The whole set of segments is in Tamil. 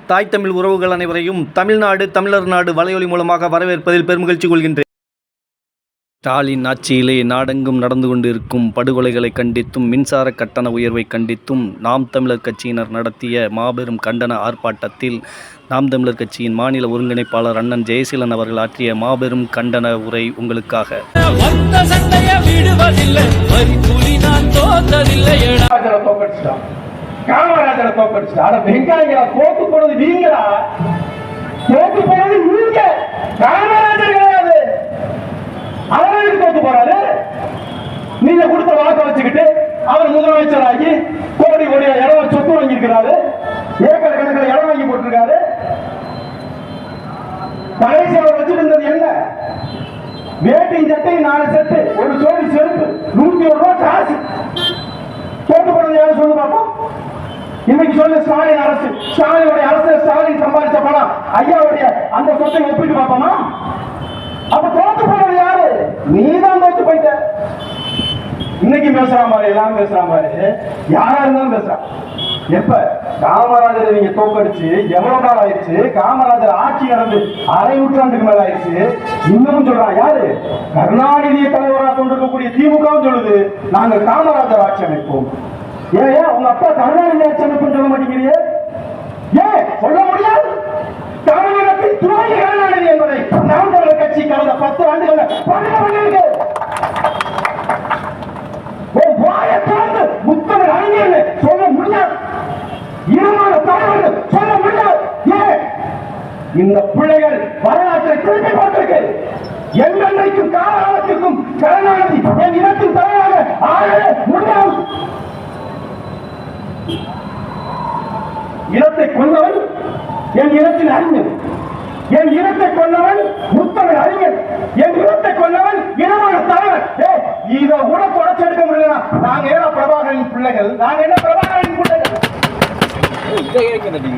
தாய் தமிழ் உறவுகள் அனைவரையும் தமிழ்நாடு தமிழர் நாடு வலையொலி மூலமாக வரவேற்பதில் பெருமகிழ்ச்சி கொள்கின்றேன். ஸ்டாலின் ஆட்சியிலே நாடெங்கும் நடந்து கொண்டிருக்கும் படுகொலைகளை கண்டித்தும் மின்சார கட்டண உயர்வை கண்டித்தும் நாம் தமிழர் கட்சியினர் நடத்திய மாபெரும் கண்டன ஆர்ப்பாட்டத்தில் நாம் தமிழர் கட்சியின் மாநில ஒருங்கிணைப்பாளர் அண்ணன் ஜெயசீலன் அவர்கள் ஆற்றிய மாபெரும் கண்டன உரை உங்களுக்காக. காமராஜரை தோக்கடிச்சு வெங்காயங்களா தோத்து போனது நீங்களா? தோத்து போனது நீங்க, காமராஜர் கிடையாது. அவருக்கு தோத்து போறாரு. நீங்க கொடுத்த வாக்க வச்சுக்கிட்டு அவர் முதலமைச்சராகி கோடி கோடி இடம் சொத்து வாங்கியிருக்கிறாரு, ஏக்கர் கணக்கில் இடம் வாங்கி போட்டிருக்காரு. கடைசி அவர் வச்சிருந்தது என்ன? வேட்டி சட்டை 4 செட்டு, ஒரு ஜோடி செருப்பு, 101 ரூபாய் காசு. தோத்து போனது யாரும் சொல்லு பார்ப்போம். இன்னைக்கு சொல்லு ஸ்டாலின் அரசு, ஸ்டாலினுடைய அரசு, ஸ்டாலின் சம்பாதிச்ச பணம் ஐயாவுடைய அந்த சொத்தை ஒப்பிட்டு பார்ப்போமா? அப்ப தோத்து போனது யாரு? நீதான் தோத்து போயிட்ட. இன்னைக்கு பேசுற மாதிரி எல்லாம் பேசுற மாதிரி யாரா இருந்தாலும் பேசுறான். எப்ப காமராஜரை நீங்க தோக்கடிச்சு எவ்வளவு நாள் ஆயிடுச்சு? காமராஜர் ஆட்சி நடந்து அரை நூற்றாண்டுக்கு மேல ஆயிடுச்சு. இன்னமும் சொல்றான் யாரு? கருணாநிதியை தலைவராக கொண்டிருக்கக்கூடிய திமுகவும் சொல்லுது நாங்க காமராஜர் ஆட்சி அமைப்போம். ஏன் உங்க அப்பா கருணாநிதி ஆட்சி அமைப்புன்னு சொல்ல மாட்டேங்கிறீங்க? ஏன் சொல்ல முடியாது? தமிழகத்தின் துணை கருணாநிதி என்பதை நாம் தமிழர் கட்சி கடந்த 10 ஆண்டுகள் பண்ணிருக்கு. முத்தமிழ் அறிஞர் சொல்ல முடியாது, இருமான தலைவர்கள் சொல்ல முடியாது. ஏன் இந்த பிள்ளைகள் வரலாற்றை திருப்பி போட்டிருக்கு. எங்கென்றைக்கும் காலகாலத்திற்கும் கருணாநிதி என் இனத்தின் தலைவராக ஆள முடியாது. இனத்தை கொண்டவன் என் இனத்தின் அறிஞர், என் இனத்தை கொண்டவன் முத்தமிழ் அறிஞர், என் இனத்தை கொண்டவன் இனமான தலைவர். இதை கூட தொடச்செடுக்க முடியல. நாங்க என்ன பிரபாகரன் பிள்ளைகள்? நாங்க என்ன பிரபாகரன் பிள்ளைகள்?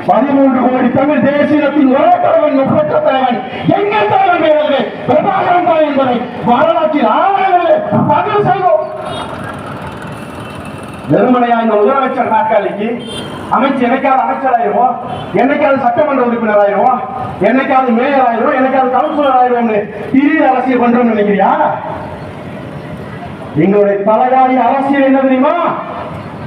13 கோடி தமிழ் தேசியத்தின் ஒரே தலைவன், ஒப்பற்ற தலைவன் எங்கள் தலைவன் பிரபாகரன் தான் என்பதை வரலாற்றில் ஆவணங்களில் பதிவு செய்வோம். வெறுமனையா இந்த முதலமைச்சர் நாற்காலிக்கு அமைச்சு என்னைக்காவது அமைச்சராயிருவோம், என்னைக்காவது சட்டமன்ற உறுப்பினர் ஆயிடுவோம், என்னைக்காவது மேயர் ஆயிரும், என்னைக்காவது கவுன்சிலர் ஆயிரும் திடீர் அரசியல் பண்றோம்னு நினைக்கிறியா? எங்களுடைய தலையாரி அரசியல் என்ன தெரியுமா?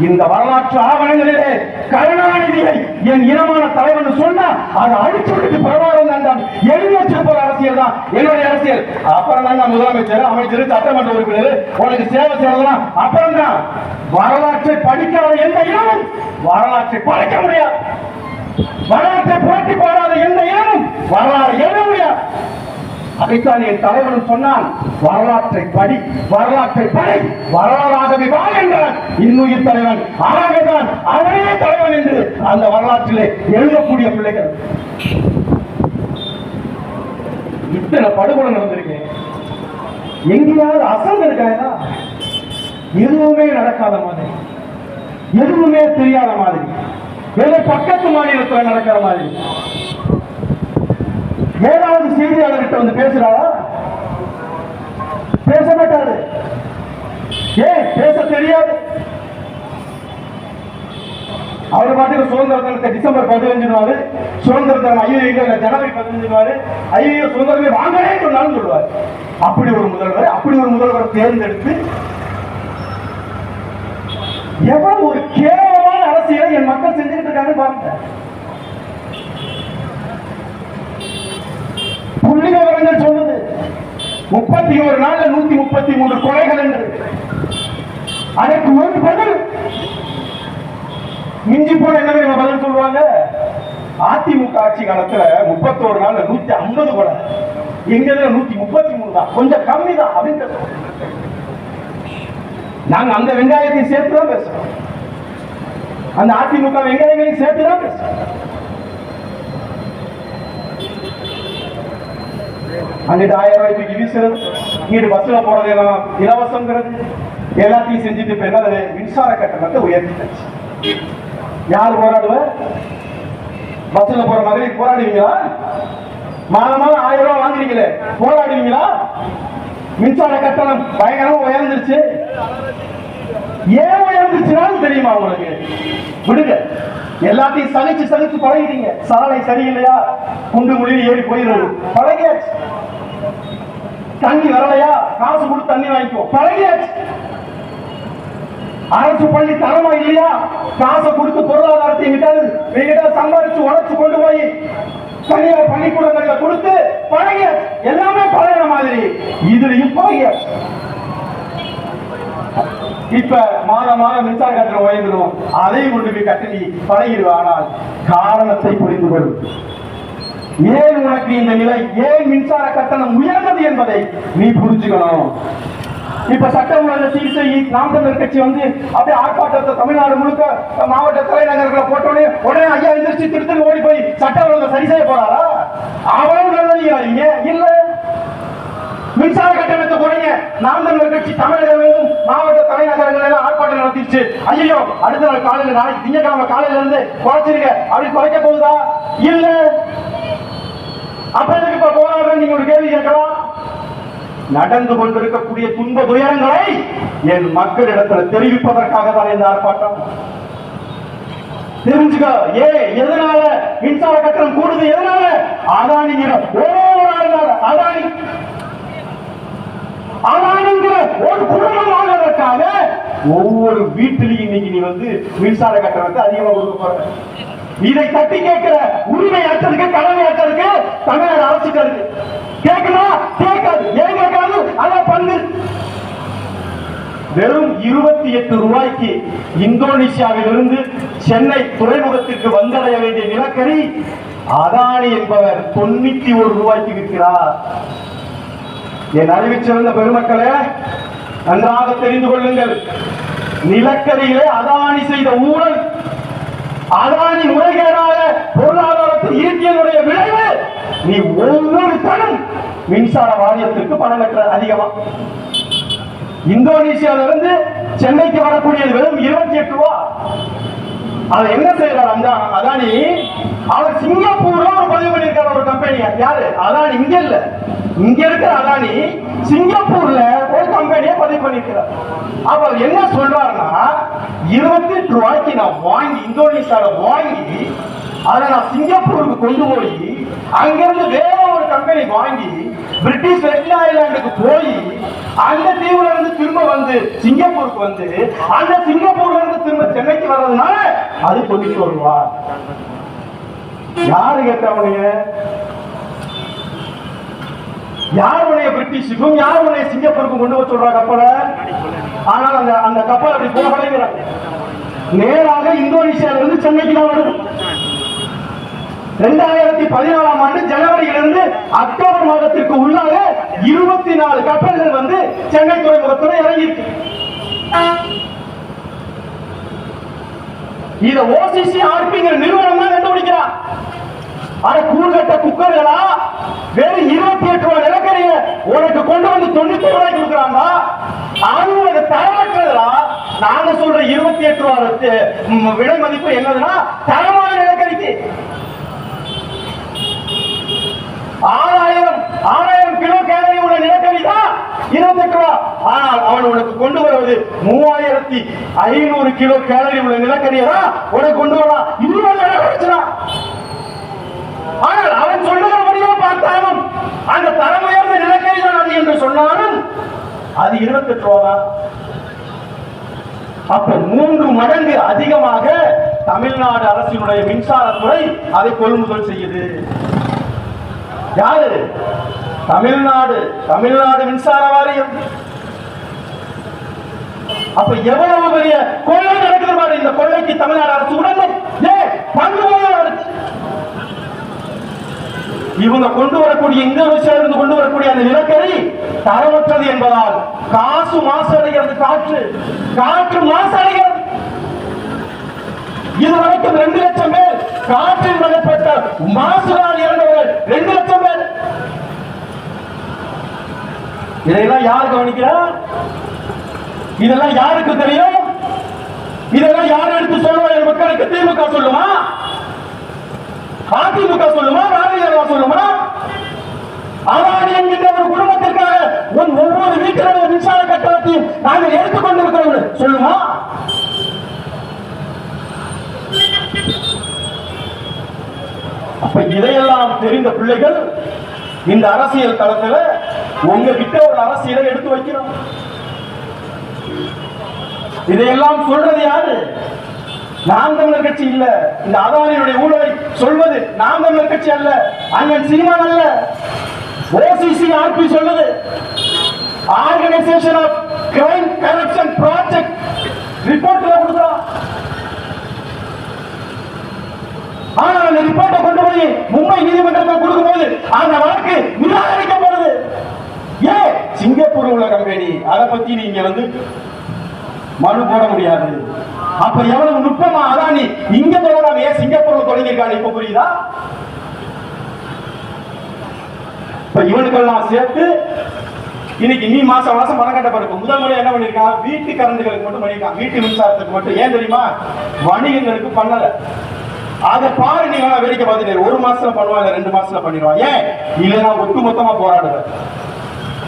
இந்த வரலாற்று ஆவணங்களிலே கருணாநிதியை என் இனமான தலைவன் சொன்னா அதை அடிச்சு விட்டு பிரபாகரன் தான் எழுதி வச்சிருப்ப அரசியல் தான் என்னுடைய அரசியல். அப்புறம் தான் நான் முதலமைச்சர், அமைச்சர், சட்டமன்ற உறுப்பினர், உனக்கு சேவை செய்யறதுலாம் அப்புறம் தான். வரலாற்றை படிக்காத எந்த இனமும் வரலாற்றை படிக்க முடியாது. வரலாற்றை போட்டி போடாத எந்த இனமும் வரலாறு எழுத முடியாது. அதைத்தான் என் தலைவன் சொன்னான், வரலாற்றை படி, வரலாற்றை படை, வரலாறாகவே வா என்றான் இன்னுயிர் தலைவன். ஆகவேதான் அவனே தலைவன் என்று அந்த வரலாற்றிலே எழுதக்கூடிய பிள்ளைகள். இத்தனை படுகொலை நடந்திருக்கேன், எங்கேயாவது அசந்து இருக்காயா? எதுவுமே நடக்காத மாதிரி, எதுவுமே தெரியாத மாதிரி, ஏதோ பக்கத்து மாநிலத்தில் நடக்கிற மாதிரி. ஏதாவது செய்தியாளர்கிட்ட வந்து பேசுறாரா? பேச மாட்டாரு. ஏன் பேச தெரியாது? அவர் பாட்டுக்கு சுதந்திர தினத்தை டிசம்பர் 15 சுதந்திர தினம் ஐயோ ஜனவரி 15 ஐயோ சுதந்திரமே வாங்கவே சொன்னாலும் சொல்லுவார். அப்படி ஒரு முதல்வர் தேர்ந்தெடுத்து எவ்வளவு ஒரு கேவலமான அரசியலை என் மக்கள் செஞ்சுட்டு இருக்காங்க பாருங்க. புள்ளி விவரங்கள் சொல்லுது 31 நாள்ல 133 கொலைகள் என்று. அதற்கு ஒரு பதில் மிஞ்சி போன என்ன பதில் சொல்லுவாங்க? அதிமுக ஆட்சி காலத்துல 31 நாள்ல 150 கொலை, எங்க 133 தான், கொஞ்சம் கம்மி தான் அப்படின்னு. நாங்க அந்த வெங்காயத்தை சேர்த்துதான் பேசுறோம், அந்த அதிமுக வெங்காயங்களையும் சேர்த்துதான் பேசுறோம். அங்கிட்டு 1000 ரூபாய் தூக்கி வீசுறது, இங்கிட்டு பஸ்ல போறது எல்லாம் இலவசங்கிறது, எல்லாத்தையும் செஞ்சுட்டு இப்ப என்ன மின்சார கட்டணத்தை உயர்த்திச்சு. யார் போராடுவ? பஸ்ல போற மகளிர் போராடுவீங்களா? மாதம் 1000 ரூபாய் வாங்குறீங்களே, போராடுவீங்களா? மின்சார கட்டணம் பயங்கரமா உயர்ந்துருச்சு. ஏன் உயர்ந்துச்சுனாலும் தெரியுமா உங்களுக்கு? விடுங்க. எல்லாத்தையும் சகிச்சு சகிச்சு பழகிட்டீங்க. சாலை சரியில்லையா குண்டு முழியில் ஏறி போயிடுறது பழகியாச்சு. தண்ணி வரலையா காசு கொடுத்து தண்ணி வாங்கிக்கோ பழகியாச்சு. அரசு பள்ளி தரமா இல்லையா காசை கொடுத்து பொருளாதாரத்தை விட்டால் சம்பாதிச்சு உழைச்சு கொண்டு போய் தனியார் பள்ளிக்கூடங்கள்ல கொடுத்து பழகியாச்சு. எல்லாமே பழகிற மாதிரி இதுலயும் பழகியாச்சு. இப்ப மாதம் மின்சார கட்டணம் உயர்ந்துடும், அதையும் கொண்டு போய் கட்டி பழகிடுவா. ஆனால் காரணத்தை புரிந்து கொள். ஏன் உனக்கு இந்த நிலை, ஏன் மின்சார கட்டணம் உயர்ந்தது என்பதை நீ புரிஞ்சுக்கணும். இப்ப சட்டமன்ற சிகிச்சை நாம் தமிழர் கட்சி வந்து அப்படியே ஆர்ப்பாட்டத்தை தமிழ்நாடு முழுக்க மாவட்ட தலைநகர்களை போட்டோடனே உடனே ஐயா எந்திரிச்சு திருத்தல் ஓடி போய் சட்ட ஒழுங்கை சரி செய்ய போறாரா? அவ்வளவு நல்லீங்க இல்ல. மின்சார கட்டணத்தை குறைங்க. நாம் தமிழர் கட்சி தமிழகம் மாவட்ட தலைநகரங்கள் எல்லாம் ஆர்ப்பாட்டம் நடத்திடுச்சு. ஐயோ அடுத்த நாள் காலையில் நாளைக்கு திங்கட்கிழமை காலையில இருந்து குறைச்சிருங்க அப்படி குறைக்க போகுதா? இல்ல. அப்ப எதுக்கு இப்ப போராடுற நீங்க ஒரு கேள்வி கேட்கலாம். நடந்து கொண்டிருக்கக்கூடிய துன்ப துயரங்களை என் மக்களிடத்தில் தெரிவிப்பதற்காக தான் இந்த ஆர்ப்பாட்டம். தெரிஞ்சுக்க. எதனால மின்சார கட்டணம் கூடுது? எதனால? அதானிங்கிற அதானிங்கிற ஒரு குடும்பம் வாழ்வதற்காக ஒவ்வொரு வீட்டிலையும் இன்னைக்கு நீ வந்து மின்சார கட்டணத்தை அதிகமாக கொடுக்க போற. இதை தட்டி கேட்கிற உரிமை ஆற்றலுக்கு கடமை ஆற்றலுக்கு தமிழக அரசுக்கு இருக்கு. கேட்கணும் கேட்காது. ஏன் கேட்காது? அதான் பங்கு. வெறும் 28 ரூபாய்க்கு இந்தோனேசியாவிலிருந்து சென்னை துறைமுகத்திற்கு வந்தடைய வேண்டிய நிலக்கரி அதானி என்பவர் 91 ரூபாய்க்கு விற்கிறார். என் அறிவிச்சிருந்த பெருமக்களே நன்றாக தெரிந்து கொள்ளுங்கள். நிலக்கரியிலே அதானி செய்த ஊழல், அதானி முறைகேடாக பொருளாதாரத்தில் ஈட்டியனுடைய விளைவு நீ ஒவ்வொரு தனம் மின்சார வாரியத்திற்கு பணம் கட்ட அதிகமா. இந்தோனேசியாவிலிருந்து சென்னைக்கு வரக்கூடியது வெறும் 28 ரூபா. அதை என்ன செய்யறாரு அந்த அதானி? அவர் சிங்கப்பூர்ல ஒரு பதிவு பண்ணியிருக்காரு ஒரு கம்பெனி. யாரு? அதானி. இங்க இல்ல, இங்க இருக்கிற அதானி சிங்கப்பூர்ல ஒரு கம்பெனியை பதிவு பண்ணிருக்கிறார். அவர் என்ன சொல்றாருன்னா 28 ரூபாய்க்கு நான் வாங்கி இந்தோனேசியால வாங்கி அதை நான் சிங்கப்பூருக்கு கொண்டு போய் அங்கிருந்து வேற ஒரு கம்பெனி வாங்கி பிரிட்டிஷ் வெஸ்ட் ஐலாண்டுக்கு போய் அந்த தீவுல இருந்து திரும்ப வந்து சிங்கப்பூருக்கு வந்து அந்த சிங்கப்பூர்ல இருந்து திரும்ப சென்னைக்கு வர்றதுனால அது 91 ரூபா. யாரு கேட்டவனுங்க? யாருடைய பிரிட்டிஷுக்கும் யாருடைய சிங்கப்பூருக்கும் கொண்டு போய் சொல்றாங்க கப்பல. ஆனால் அந்த கப்பல் அப்படி போகலைங்கிறாங்க. நேராக இந்தோனேசியால இருந்து சென்னைக்கு தான் வருது. 2014ஆம் ஆண்டு ஜனவரியிலிருந்து அக்டோபர் மாதத்திற்கு உள்ளாக 24 கப்பல்கள் வந்து சென்னை துறைமுகத்தில் இறங்கியிருக்கு. இத OCCRPங்கிற நிறுவனம் தான் கண்டுபிடிக்கிறார். ஆனா கூறுகட்ட குக்கர்களா வெறும் 28 ரூபாய் நிலக்கரிய உனக்கு கொண்டு வந்து 91 ரூபாய் கொடுக்குறாங்க. அவங்க தரமற்றதா? நாங்க சொல்ற 28 ரூபாய் விலை மதிப்பு என்னதுன்னா தரமான நிலக்கரிக்கு 6000 கிலோ கேலரி உள்ள நிலக்கரி தான் 28 ரூபாய். ஆனால் அவன் உனக்கு கொண்டு வருவது 3500 கிலோ கேலரி உள்ள நிலக்கரியை தான் உனக்கு கொண்டு வரலாம். இன்னும் விலை. ஆனால் அவன் சொல்லுகிறபடியோ பார்த்தாலும் அந்த தரம் உயர்ந்த நிலக்கரி தான் அது என்று சொன்னாலும் அது 28 ரூபா. அப்ப 3 மடங்கு அதிகமாக தமிழ்நாடு அரசினுடைய மின்சாரத்துறை அதை கொள்முதல் செய்யுது. யாரு? தமிழ்நாடு மின்சார வாரியம். அப்ப எவ்வளவு பெரிய கொள்ளை நடக்குது பாரு. இந்த கொள்ளைக்கு தமிழ்நாடு அரசு உடனே பங்கு இவங்க கொண்டு வரக்கூடிய இந்தோனேசியாவிலிருந்து கொண்டு வரக்கூடிய அந்த நிலக்கரி தரமற்றது என்பதால் காசு மாசடைகிறது, காற்று மாசடைகிறது. இதுவரைக்கும் 2 லட்சம் பேர் காற்றில் மகப்பட்ட மாசுதான் இறந்தவர்கள் 2 லட்சம் பேர். இதையெல்லாம் யார் கவனிக்கிறா? இதெல்லாம் யாருக்கு தெரியும்? இதெல்லாம் யார் எடுத்து சொல்லுவா? மக்களுக்கு திமுக சொல்லுமா? அதிமுக சொல்லுமா? ராஜ்யசபா சொல்லுமா? அதானி என்கின்ற ஒரு குடும்பத்திற்காக ஒவ்வொரு வீட்டிலுடைய மின்சார கட்டணத்தையும் நாங்கள் எடுத்துக்கொண்டிருக்கிறோம் சொல்லுமா? அப்ப இதையெல்லாம் தெரிந்த பிள்ளைகள் இந்த அரசியல் தளத்துல உங்ககிட்ட ஒரு அரசியலை எடுத்து வைக்கிறோம். இதையெல்லாம் சொல்றது யாரு? நாம் தமிழர் கட்சி இல்ல. இந்த அதானியுடைய ஊழலை சொல்வது நாம் தமிழர் கட்சி அல்ல, அண்ணன் சீமான் அல்ல, OCCRP சொல்லுது. Organisation of crime corruption project ரிப்போர்ட்ல கொடுக்குறோம். ஆனா அந்த ரிப்போர்ட்டை கொண்டு போய் மும்பை நீதிமன்றத்தில் கொடுக்கும்போது அந்த வழக்கு நிராகரிக்கப்படுது. ஏன்? சிங்கப்பூர் உள்ள கம்பெனி, அதை பத்தி நீங்க மனு போட முடியாது. அப்ப எவ்வளவு நுட்பமா அதானி இங்க தொடராம ஏன் சிங்கப்பூர்ல தொடங்கியிருக்காங்க இப்ப புரியுதா? இப்ப இவனுக்கெல்லாம் சேர்த்து இன்னைக்கு நீ மாசம் பணம் கட்டப்படும். முதல் முறை என்ன பண்ணிருக்கான்? வீட்டு கரண்டுகளுக்கு மட்டும் பண்ணிருக்கான், வீட்டு மின்சாரத்துக்கு மட்டும். ஏன் தெரியுமா? வணிகங்களுக்கு பண்ணல. அதை பாரு, நீ வேணா வேடிக்கை பார்த்துட்டு ஒரு மாசத்துல பண்ணுவான், 2 மாசத்துல பண்ணிடுவான். ஏன்? இல்லைன்னா ஒட்டு மொத்தமா போராடுவேன்.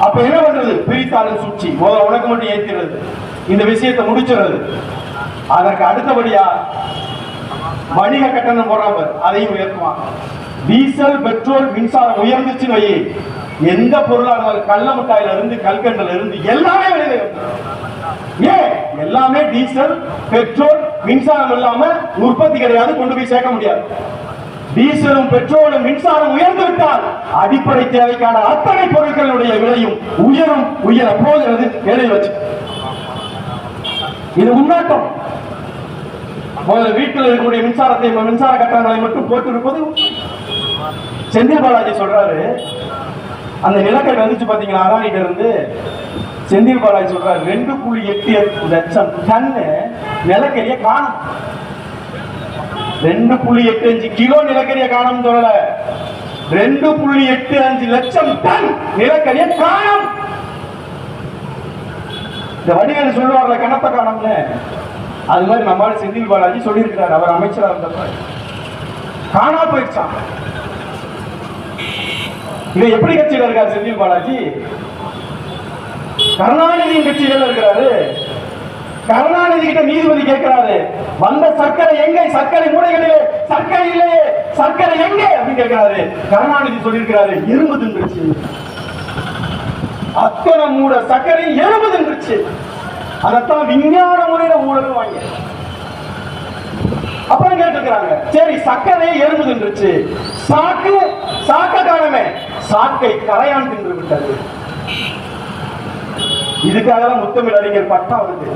அப்ப என்ன பண்றது? பிரித்தாளும் சூழ்ச்சி. முதல்ல உனக்கு மட்டும் ஏற்கிறது, இந்த விஷயத்தை முடிச்சுறது. அதற்கு அடுத்தபடியா வணிக கட்டணம் போறாம அதையும் உயர்த்துவான். டீசல், பெட்ரோல், மின்சாரம் உயர்ந்துச்சுன்னு வை, எந்த பொருளா இருந்தாலும் கள்ள மிட்டாயில இருந்து கல்கண்டல இருந்து எல்லாமே விலை. ஏன்? எல்லாமே டீசல், பெட்ரோல், மின்சாரம் இல்லாம உற்பத்தி கிடையாது, கொண்டு போய் சேர்க்க முடியாது. டீசலும் பெட்ரோலும் மின்சாரம் உயர்ந்து விட்டால் அடிப்படை தேவைக்கான அத்தனை பொருட்களுடைய விலையும் உயர போகிறது. எழுதி வச்சு இது முன்னேற்றம். முதல்ல வீட்டில் இருக்கக்கூடிய மின்சார கட்டணங்களை மட்டும் போட்டு இருப்பது. செந்தில் பாலாஜி சொல்றாரு, அந்த நிலக்கரி வந்துச்சு பாத்தீங்களா அதானிட்ட இருந்து. செந்தில் பாலாஜி சொல்றாரு 2.8 லட்சம் டன் நிலக்கரியை காணும். 2.85 கிலோ நிலக்கரியை காணும் சொல்லல, 2.85 லட்சம் டன் நிலக்கரியை காணும். இந்த வடிவேலு சொல்லுவார்ல கணத்தை காணும்னு, அது மாதிரி நம்மால செந்தில் பாலாஜி சொல்லியிருக்கிறார். அவர் அமைச்சராக இருந்தப்ப காணா போயிடுச்சான். இதை எப்படி கட்சியில் இருக்காரு செந்தில் பாலாஜி? கருணாநிதியின் கட்சியில் இருக்கிறாரு. கருணாநிதி கிட்ட நீதிபதி கேட்கிறாரு, வந்த சர்க்கரை எங்கே? சர்க்கரை மூடைகளிலே சர்க்கரை இல்லையே, சர்க்கரை எங்கே அப்படின்னு கேட்கிறாரு. கருணாநிதி சொல்லியிருக்கிறாரு, எறும்பு தின்றுச்சு. அத்தனை மூட சர்க்கரை எறும்பு தின்றுச்சு. அதத்தான் விஞ்ஞான முறையில ஊழல் வாங்க. அப்புறம் கேட்டுக்கிறாங்க, சரி சர்க்கரை எறும்பு தின்றுச்சு, சாக்க காணமே, சாக்கை கரையான் தின்று விட்டது. இதுக்காக முத்தமிழ் அறிஞர் பட்டா வருது.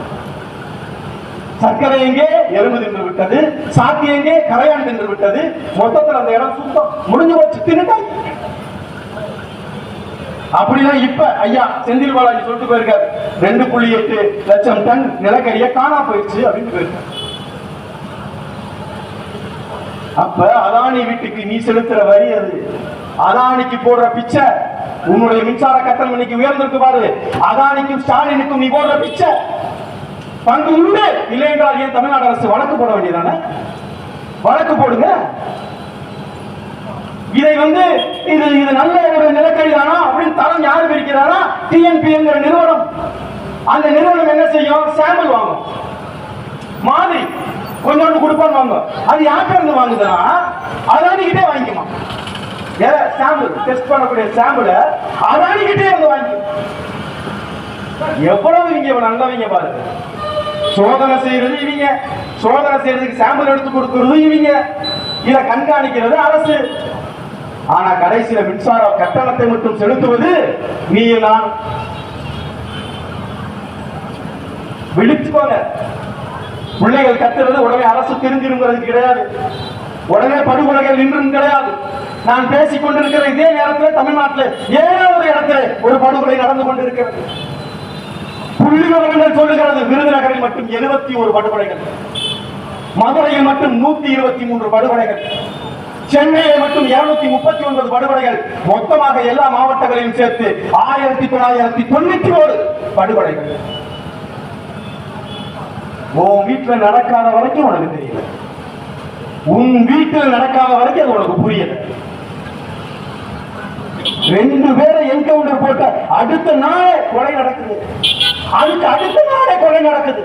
சர்க்கரை எங்கே? எறும்பு தின்று விட்டது. சாக்கு எங்கே? கரையான் தின்று விட்டது. மொத்தத்தில் அந்த இடம் சுத்தம் முடிஞ்சு போச்சு, தின்னுட்டாங்க. அப்படிதான் இப்ப ஐயா செந்தில் பாலாஜி சொல்லிட்டு போயிருக்காரு, 2.8 லட்சம் டன் நிலக்கரிய காணா போயிடுச்சு அப்படின்னு போயிருக்காரு. அப்ப அதானி வீட்டுக்கு நீ செலுத்துற வரி அது. அதானிக்கு போடுற பிச்சை, உன்னுடைய மின்சார கட்டணம் இன்னைக்கு உயர்ந்திருக்கு பாரு. அதானிக்கும் ஸ்டாலினுக்கும் நீ போடுற பிச்சை பங்கு உண்டு. இல்லை என்றால் ஏன் தமிழ்நாடு அரசு வழக்கு போட வேண்டியதானே? வழக்கு போடுங்க. இதை இது நல்ல ஒரு நிலக்கரி தானா அப்படின்னு தரம் யாரு பிரிக்கிறாரா? TNP என்கிற நிறுவனம். அந்த நிறுவனம் என்ன செய்யும்? சாம்பிள் வாங்கும், மாதிரி கொஞ்சோண்டு கொடுப்பான்னு வாங்க. அது யார்கிட்ட இருந்து வாங்குதுன்னா அதானிக்கிட்டே வாங்கிக்குமா. சாம்பிள் டெஸ்ட் பண்ணக்கூடிய சாம்பிள அதானிக்கிட்டே இருந்து வாங்கி. எவ்வளவு இங்க நல்லவங்க பாருங்க. சோதனை செய்யறது இவங்க, சோதனை செய்யறதுக்கு சாம்பிள் எடுத்து கொடுக்கிறது இவங்க, இதை கண்காணிக்கிறது அரசு. ஆனா கடைசியில மின்சார கட்டணத்தை மட்டும் செலுத்துவது நீ நான். விழிச்சுக்கோங்க. பிள்ளைகள் கத்துறது உடனே அரசு தெரிஞ்சிருங்கிறது கிடையாது, உடனே படுகொலைகள் நின்றும் கிடையாது. நான் பேசிக் கொண்டிருக்கிற இதே நேரத்தில் தமிழ்நாட்டில் ஏதோ ஒரு இடத்துல ஒரு படுகொலை நடந்து கொண்டிருக்கிறது. புள்ளி விவரங்கள் சொல்லுகிறது, விருதுநகரில் மட்டும் 71 படுகொலைகள், மதுரையில் மட்டும் 123 படுகொலைகள், சென்னையில் மட்டும் 239 படுகொலைகள், மொத்தமாக எல்லா மாவட்டங்களையும் சேர்த்து 1991 படுகொலைகள். உன் வீட்டில் நடக்காத வரைக்கும் உனக்கு தெரியல, உன் வீட்டில் நடக்காத வரைக்கும் அது உனக்கு புரியல. 2 பேரை என்கவுண்டர் போட்ட அடுத்த நாளே கொலை நடக்குது, அதுக்கு அடுத்த நாளே கொலை நடக்குது.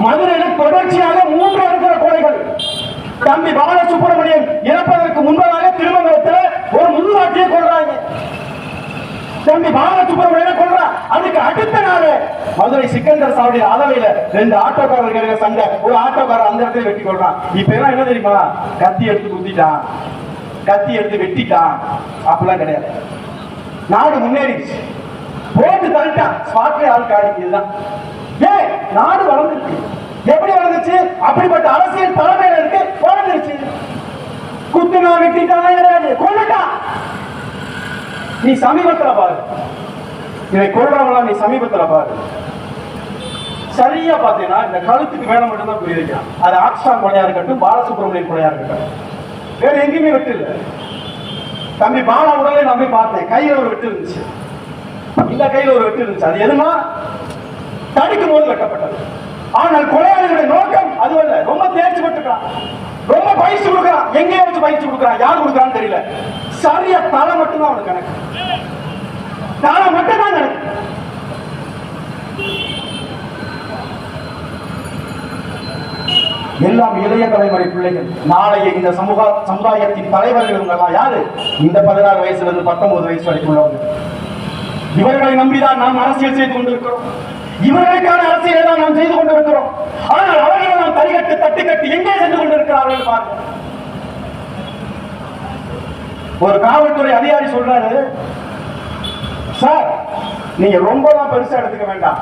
மதுரையில் தொடர்ச்சியாக 3 இருக்கிற கொலைகள். தம்பி பாலசுப்ரமணியன் இறப்பதற்கு முன்பதாக திருமங்கலத்தில் ஒரு முள்ளாட்டியை கொள்றாங்க. தம்பி பாலசுப்ரமணியனை கொள்றான். அதுக்கு அடுத்த நாள் மதுரை சிக்கந்தர் சாவடி ஆதவையில 2 ஆட்டோக்காரர்கள் சண்டை. ஒரு ஆட்டோக்காரர் அந்த இடத்துல வெட்டி கொள்றான். இப்ப எல்லாம் என்ன தெரியுமா? கத்தி எடுத்து குத்திட்டான், கத்தி எடுத்து வெட்டிட்டான், அப்படிலாம் கிடையாது. நாடு முன்னேறிடுச்சு. போட்டு தள்ளிட்டான், ஸ்பாட்ல ஆள் காடி. இதுதான் ஏன் நாடு வளர்ந்துருக்கு. எப்படி வளர்ந்துச்சு? அப்படிப்பட்ட அரசியல் தலைமையில இருக்கு, வளர்ந்துருச்சு. குத்துனா வெட்டிட்டான் கிடையாது, கொண்டுட்டான். நீ சமீபத்துல பாரு, இதை கொள்றவங்களா நீ சமீபத்துல பாரு. சரியா பாத்தீங்கன்னா இந்த கழுத்துக்கு மேல மட்டும்தான் புரியுது. அது ஆக்ஷான் கொலையா இருக்கட்டும், பாலசுப்ரமணியன் கொலையா இருக்கட்டும், வேற எங்கேயுமே வெட்டு இல்லை. தம்பி பாலா உடலை நான் போய் பார்த்தேன், கையில ஒரு வெட்டு இருந்துச்சு, இந்த கையில ஒரு வெட்டு இருந்துச்சு. அது எதுனா தடுக்கும் போது வெட்டப்பட்டது. ஆனால் கொலையாளிகளுடைய நோக்கம் அதுவல்ல. ரொம்ப தேர்ச்சி பெற்றுக்கிறான், ரொம்ப பயிற்சி கொடுக்கிறான். எங்கேயோ வச்சு பயிற்சி கொடுக்கிறான், யார் கொடுக்குறான்னு தெரியல. சரியா தலை மட்டும்தான் அவனுக்கு கணக்கு, தலை மட்டும்தான் கணக்கு. எல்லாம் இளைய தலைமுறை பிள்ளைகள். நாளைய இந்த சமுதாயத்தின் தலைவர்கள் இவங்கெல்லாம் யாரு? இந்த 16 வயசுல இருந்து 19 வயசு வரைக்கும் உள்ளவங்க. இவர்களை நம்பிதான் நாம் அரசியல் செய்து கொண்டிருக்கிறோம். இவர்களுக்கான அரசியலை தான் நாம் செய்து கொண்டிருக்கிறோம். ஆனால் அவர்களை நாம் தரிகட்டு தட்டி கட்டி எங்கே சென்று கொண்டிருக்கிறார்கள் பாருங்க. ஒரு காவல்துறை அதிகாரி சொல்றாரு, சார் நீங்க ரொம்பலாம் பெருசா எடுத்துக்க வேண்டாம்,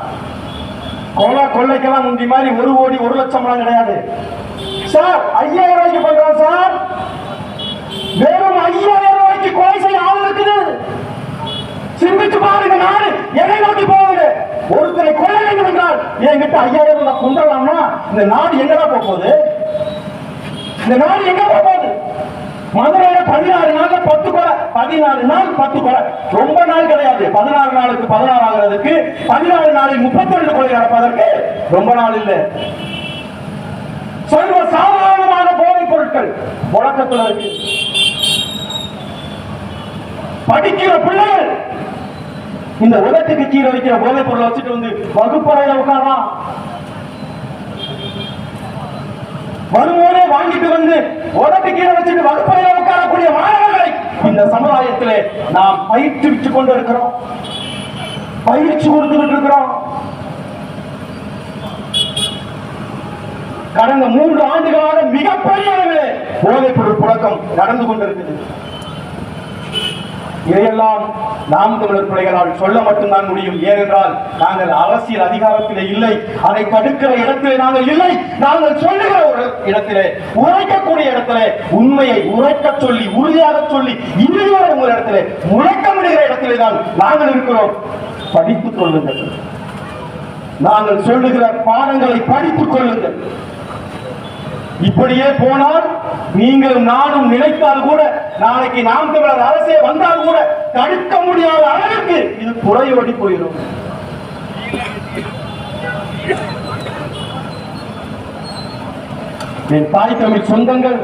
கொள்ளைக்கெல்லாம் முந்தி மாதிரி 1 கோடி 1 லட்சம் கிடையாது சார். 5000 ரூபாய்க்கு பண்றோம் சார். வெறும் 5000 ரூபாய்க்கு கொலை செய்ய ஆள் இருக்குது. சிந்திச்சு பாருங்க, நாடு எதை நோக்கி போகுது? ஒருத்தரை கொலை வேண்டும் என்றால் என்கிட்ட 5000 ரூபாய் கொண்டலாம்னா இந்த நாடு எங்கடா போகுது? இந்த நாடு எங்க போகுது? மதுரையில 16 நாள் 10 கொலை, 14 நாள் 10 கொலை. ரொம்ப நாள் கிடையாது. 16 நாளுக்கு 16 ஆகிறதுக்கு 14 நாளில் 32 கொலை நடப்பதற்கு ரொம்ப நாள் இல்லை. சொல்வ சாதாரணமான போதைப் பொருட்கள் புழக்கத்தில் இருக்கு. படிக்கிற பிள்ளைகள் இந்த உலகத்துக்கு கீழே வைக்கிற போதைப் பொருளை வச்சுட்டு வந்து வகுப்பறையில உட்காரலாம். வரும்போதே வாங்கிட்டு வந்து உடம்பு கீழே வச்சுட்டு வகுப்பறையில உட்காரக்கூடிய மாணவர்களை இந்த சமுதாயத்திலே நாம் பயிற்றுவித்துக் கொண்டு இருக்கிறோம், பயிற்சி கொடுத்துக்கிட்டு இருக்கிறோம். கடந்த 3 ஆண்டுகளாக மிகப்பெரிய அளவில் போதைப் பொருள் புழக்கம் நடந்து கொண்டிருக்கிறது. இதையெல்லாம் நாம் தமிழர் பிள்ளைகளால் சொல்ல மட்டும்தான் முடியும். ஏனென்றால் நாங்கள் அரசியல் அதிகாரத்திலே இல்லை, அதை தடுக்கிற இடத்திலே நாங்கள் இல்லை. நாங்கள் சொல்லுகிற ஒரு இடத்திலே, உரைக்கக்கூடிய இடத்திலே உண்மையை உரைக்க சொல்லி, உறுதியாக சொல்லி, இறுதியாக உங்கள் இடத்திலே முழக்க முடிகிற இடத்திலே தான் நாங்கள் இருக்கிறோம். படித்துக் கொள்ளுங்கள், நாங்கள் சொல்லுகிற பாடங்களை படித்துக் கொள்ளுங்கள். இப்படியே போனால் நீங்களும் நானும் நினைத்தால் கூட, நாளைக்கு நாம் தமிழர் அரசே வந்தால் கூட தடுக்க முடியாத அளவுக்கு இது புறையோடி போயிடும். என் தாய் தமிழ் சொந்தங்கள்,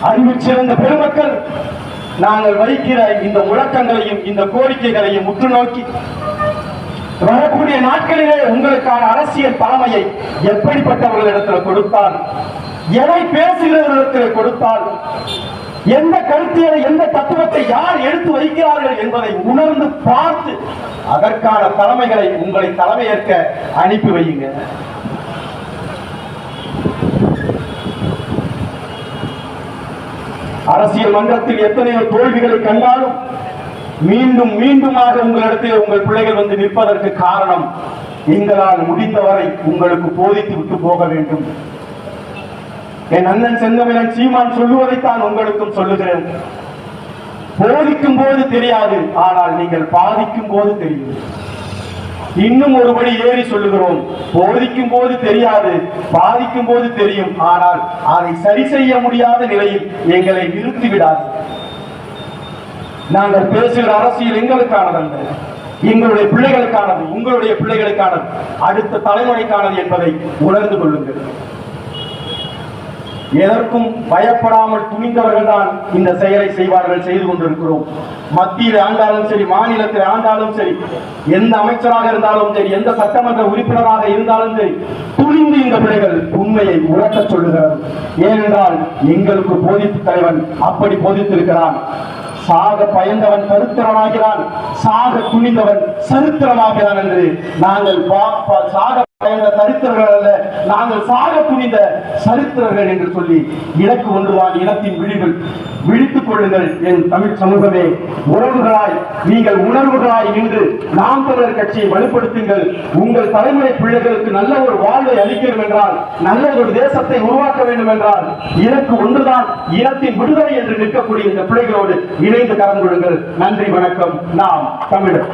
அறிவு சிறந்த பெருமக்கள், நாங்கள் வைக்கிற இந்த முழக்கங்களையும் இந்த கோரிக்கைகளையும் உற்று நோக்கி வரக்கூடிய நாட்களிலே உங்களுக்கான அரசியல் தலைமையை எப்படிப்பட்டவர்களிடத்தில் கொடுத்தால், எதை பேசுகிறவர்களிடத்தில் கொடுத்தால், எந்த கருத்தியலை எந்த தத்துவத்தை யார் எடுத்து வைக்கிறார்கள் என்பதை உணர்ந்து பார்த்து அதற்கான தலைமைகளை உங்களை தலைமையேற்க அனுப்பி வையுங்க. அரசியல் மன்றத்தில் எத்தனையோ தோல்விகளை கண்டாலும் மீண்டும் மீண்டுமாக உங்களிடத்தில் உங்கள் பிள்ளைகள் வந்து நிற்பதற்கு காரணம், எங்களால் முடிந்தவரை உங்களுக்கு போதித்து விட்டு போக வேண்டும். என் அண்ணன் செந்தமிழன் சீமான் சொல்லுவதைத்தான் உங்களுக்கும் சொல்லுகிறேன். போதிக்கும் போது தெரியாது, ஆனால் நீங்கள் பாதிக்கும் போது தெரியும். இன்னும் ஒருபடி ஏறி சொல்லுகிறோம், போதிக்கும் போது தெரியாது, பாதிக்கும் போது தெரியும். ஆனால் அதை சரி செய்ய முடியாத நிலையில் எங்களை நிறுத்திவிடாது. நாங்கள் பேசுகிற அரசியல் எங்களுக்கானதல்ல, எங்களுடைய பிள்ளைகளுக்கானது, உங்களுடைய பிள்ளைகளுக்கானது, அடுத்த தலைமுறைக்கானது என்பதை உணர்ந்து கொள்ளுங்கள். எதற்கும் பயப்படாமல் துணிந்தவர்கள் தான் இந்த செயலை செய்வார்கள், செய்து கொண்டிருக்கிறோம். மத்தியில் ஆண்டாலும் சரி, மாநிலத்தில் ஆண்டாலும் சரி, எந்த அமைச்சராக இருந்தாலும் சரி, எந்த சட்டமன்ற உறுப்பினராக இருந்தாலும் சரி, துணிந்து இந்த பிள்ளைகள் உண்மையை உறக்க சொல்லுகிறது. ஏனென்றால் எங்களுக்கு போதித்த தலைவன் அப்படி போதித்திருக்கிறான். சாக பயந்தவன் சரித்திரமாகிறான், சாக துணிந்தவன் சரித்திரமாகிறான் என்று நாங்கள் சாக பயந்த சரித்திரர்கள் அல்ல, நாங்கள் சாக துணிந்த சரித்திரர்கள் என்று சொல்லி இலக்கு ஒன்றுதான் இனத்தின் விழித்துக் கொள்ளுங்கள். என் தமிழ் சமூகமே, உறவுகளாய் நீங்கள் உணர்வுகளாய் நின்று நாம் தமிழர் கட்சியை வலுப்படுத்துங்கள். உங்கள் தலைமுறை பிள்ளைகளுக்கு நல்ல ஒரு வாழ்வை அளிக்கிறோம் என்றால், நல்ல ஒரு தேசத்தை உருவாக்க வேண்டும் என்றால் இலக்கு ஒன்றுதான், இனத்தின் விடுதலை என்று நிற்கக்கூடிய இந்த பிள்ளைகளோடு இணைந்து கலந்து கொள்ளுங்கள். நன்றி, வணக்கம். நாம் தமிழர்.